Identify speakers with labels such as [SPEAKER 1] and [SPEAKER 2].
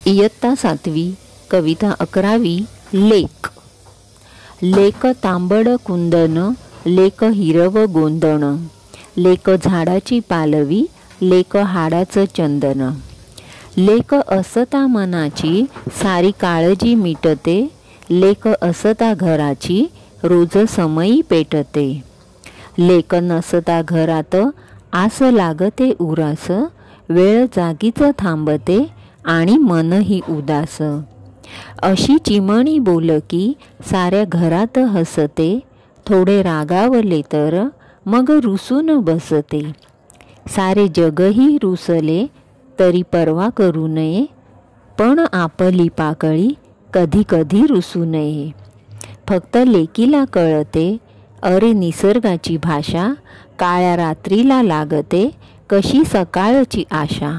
[SPEAKER 1] इयत्ता 7वी कविता 11वी लेक। लेक तांबड कुंदन, लेक हिरव गोंदण, लेक झाडाची पालवी, लेक हाडाचं चंदन, लेक असता मनाची सारी काळजी मिटते, लेक असता घराची रोज समयी पेटते, लेक नसता घरात आस लागते उरास, वेळ जागीच थांबते आणि मनही उदास, अशी चिमणी बोलकी साऱ्या घरात हसते, थोडे रागावले तर मग रुसून बसते, सारे जगही रुसले तरी पर्वा करू नये, पण आपली पाकळी कधी कधी रुसू नये, फक्त लेकीला कळते अरे निसर्गाची भाषा, काळ्या रात्रीला लागते कशी सकाळची आशा।